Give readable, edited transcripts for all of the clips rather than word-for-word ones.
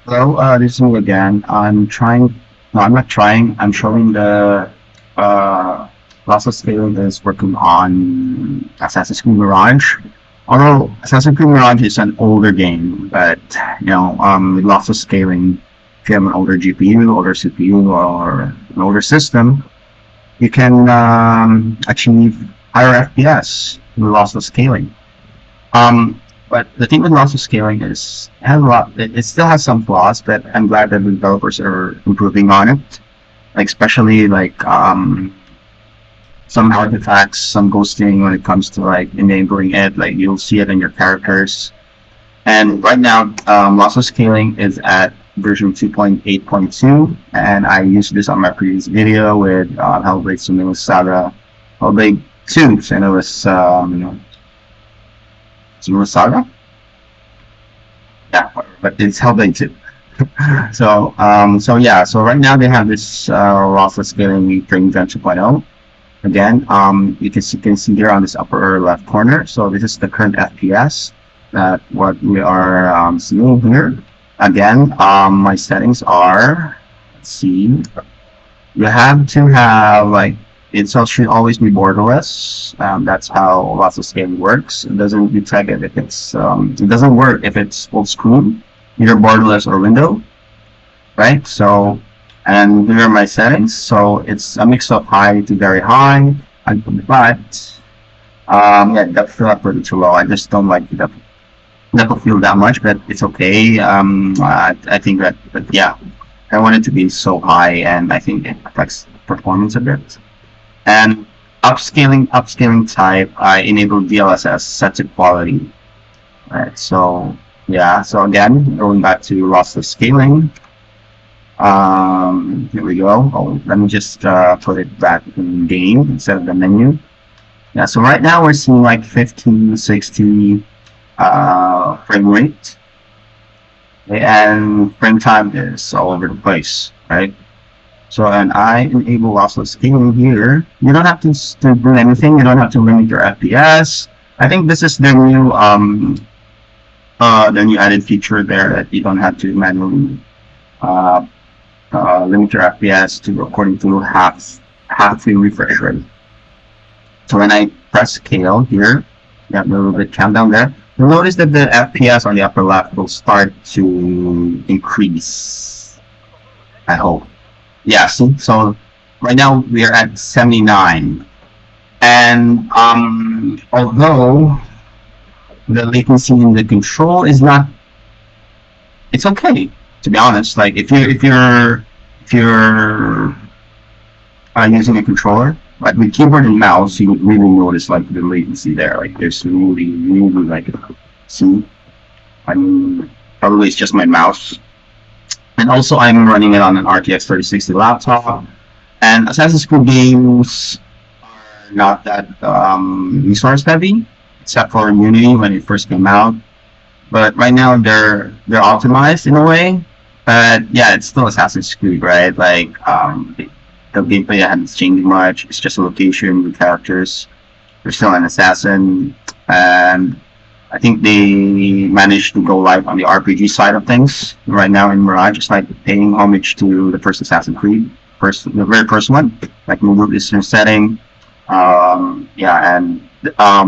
Hello, this is me again. No, I'm not trying. I'm showing the Lossless Scaling is working on Assassin's Creed Mirage. Although Assassin's Creed Mirage is an older game, but with Lossless Scaling, if you have an older GPU, older CPU, or an older system, you can achieve higher FPS with Lossless Scaling. Um, but the thing with lossless scaling is it has a lot. It still has some flaws, but I'm glad that the developers are improving on it. Like especially like some artifacts, some ghosting when it comes to like enabling it. Like you'll see it in your characters. And right now, lossless scaling is at version 2.8.2, and I used this on my previous video with Hellblade: Senua's Saga, Hellblade 2, and it was Senua's Saga. Yeah, but it's Hellblade 2. So right now they have this lossless scaling Frame-Gen 2.0. Again, you can see here on this upper left corner. So this is the current FPS that what we are seeing here. Again, my settings are, let's see, you have to have like it should always be borderless. That's how lossless scaling works. It doesn't detect it if it's it doesn't work if it's full screen, either borderless or window, right? So, and here are my settings. So it's a mix of high to very high, but yeah, depth feel up pretty too low. I just don't like the depth of field that much, but it's okay. I think that, but yeah, I want it to be so high, and I think it affects performance a bit. And upscaling type, I enable DLSS set to quality. Right. So yeah. So again, going back to lossless scaling. Here we go. Oh, let me just put it back in game instead of the menu. Yeah. So right now we're seeing like 50, 60 frame rate, and frame time is all over the place, right? So, and I enable lossless scaling here. You don't have to do anything. You don't have to limit your FPS. I think this is the new added feature there that you don't have to manually uh, limit your FPS to according to half the refresh rate. So when I press scale here, you have a little bit countdown there. You'll notice that the FPS on the upper left will start to increase. I hope. Yeah, so right now we are at 79, and although the latency in the control is not, it's okay, to be honest. Like if you're using a controller, but with keyboard and mouse, you would really notice like the latency there. Like there's really like, see, I mean, probably it's just my mouse. And also, I'm running it on an RTX 3060 laptop. And Assassin's Creed games are not that resource heavy, except for Unity when it first came out. But right now, they're optimized in a way. But yeah, it's still Assassin's Creed, right? Like the gameplay hasn't changed much. It's just a location with characters. You're still an assassin, and I think they managed to go live on the RPG side of things right now in Mirage. It's like paying homage to the first Assassin's Creed, the very first one, like Middle Eastern setting. Yeah, and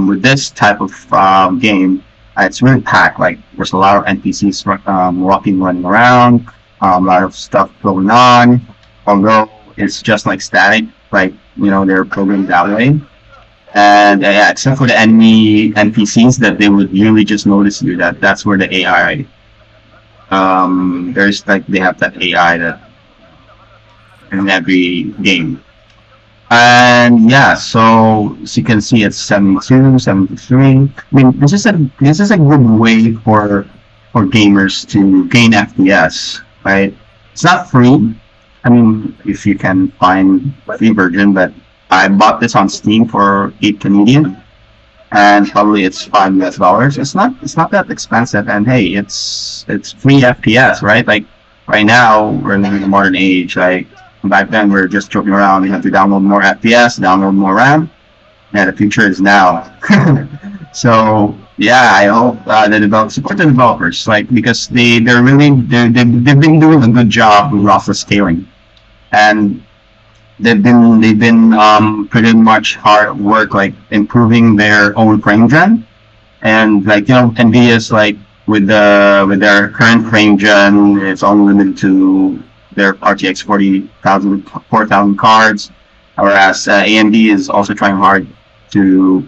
with this type of game, it's really packed. Like there's a lot of NPCs walking, running around, a lot of stuff going on. Although it's just like static, like they're programmed that way. And yeah, except for the enemy NPCs that they would really just notice you. That's where the AI. There's like they have that AI that in every game. And yeah, so as you can see, it's 72, 73. I mean, this is a good way for gamers to gain FPS, right? It's not free. I mean, if you can find a free version, but I bought this on Steam for 8 Canadian, and probably it's $5 US. It's not that expensive, and hey, it's free FPS, right? Like right now we're living in the modern age. Like back then we're just joking around. You have to download more FPS, download more RAM. Yeah, the future is now. So yeah, I hope support the developers, like because they've been doing a good job with lossless scaling, and they've been pretty much hard work like improving their own frame gen, and like Nvidia's like with their current frame gen, it's only limited to their RTX 4000 cards, whereas AMD is also trying hard to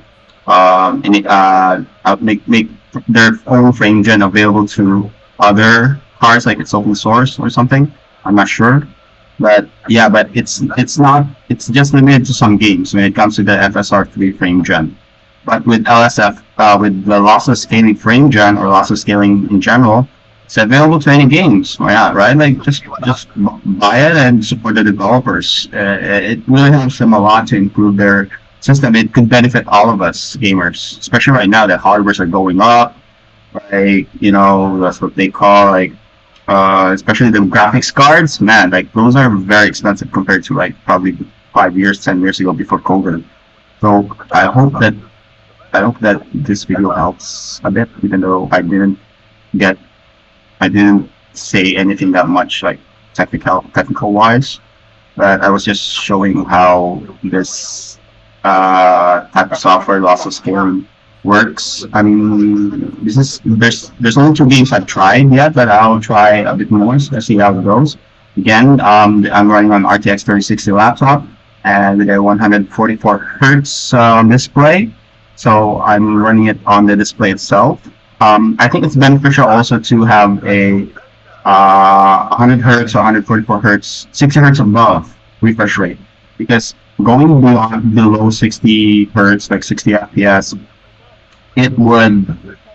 make their own frame gen available to other cards, like it's open source or something. I'm not sure, but yeah, but it's just limited to some games when it comes to the FSR3 frame gen. But with LSF, with the lossless scaling frame gen or lossless scaling in general, it's available to any games. Why not, right? Like just buy it and support the developers. It really helps them a lot to improve their system. It could benefit all of us gamers, especially right now that hardwares are going up. Like that's what they call like especially the graphics cards. Man, like those are very expensive compared to like probably 5 years, 10 years ago before COVID. So I hope that this video helps a bit, even though get I didn't say anything that much like technical wise. But I was just showing how this type of software, lossless scaling, works. I mean, there's only 2 games I've tried yet, but I'll try a bit more to see how it goes. Again, I'm running on RTX 3060 laptop and with a 144 hertz display. So I'm running it on the display itself. I think it's beneficial also to have a 100 hertz or 144 hertz, 60 hertz above refresh rate, because going below 60 hertz, like 60 FPS, it would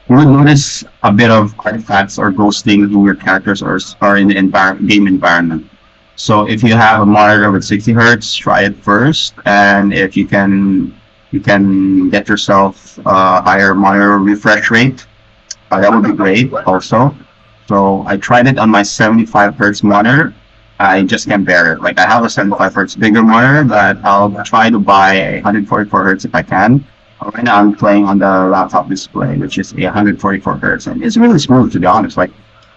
you would notice a bit of artifacts or ghosting in your characters or in the game environment. So if you have a monitor with 60 hertz, try it first, and if you can get yourself a higher monitor refresh rate. That would be great also. So I tried it on my 75 hertz monitor. I just can't bear it. Like I have a 75 hertz bigger monitor, but I'll try to buy a 144 hertz if I can. Right now I'm playing on the laptop display, which is a 144 hertz, and it's really smooth to be honest. Like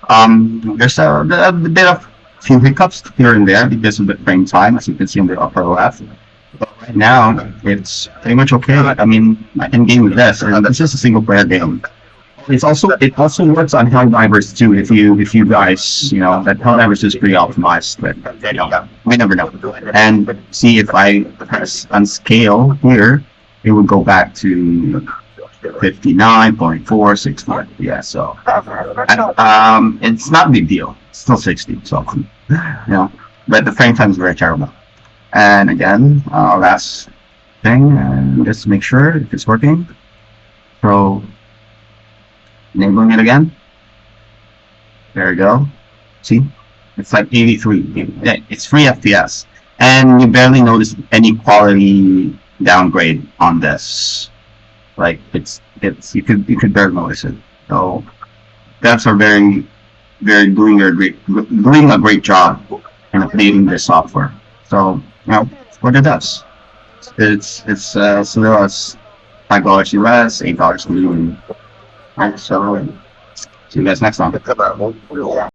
there's a bit of few hiccups here and there because of the frame time, as you can see in the upper left. But right now, it's pretty much okay. I mean, I can game with this, and this is a single player game. It also works on Helldivers too. If you guys that Helldivers is pretty optimized, but we never know. And see if I press unscale here, it would go back to 59.464. Yeah, so it's not a big deal. It's still 60, so but the frame time is very terrible. And again, last thing, and just make sure if it's working. So enabling it again. There you go. See, it's like 83. It's 3 FPS, and you barely notice any quality downgrade on this. Like you could barely notice it. So devs are very doing a great job in updating this software. So what it does, it's still as $5 US, $8 Canadian. So see you guys next time.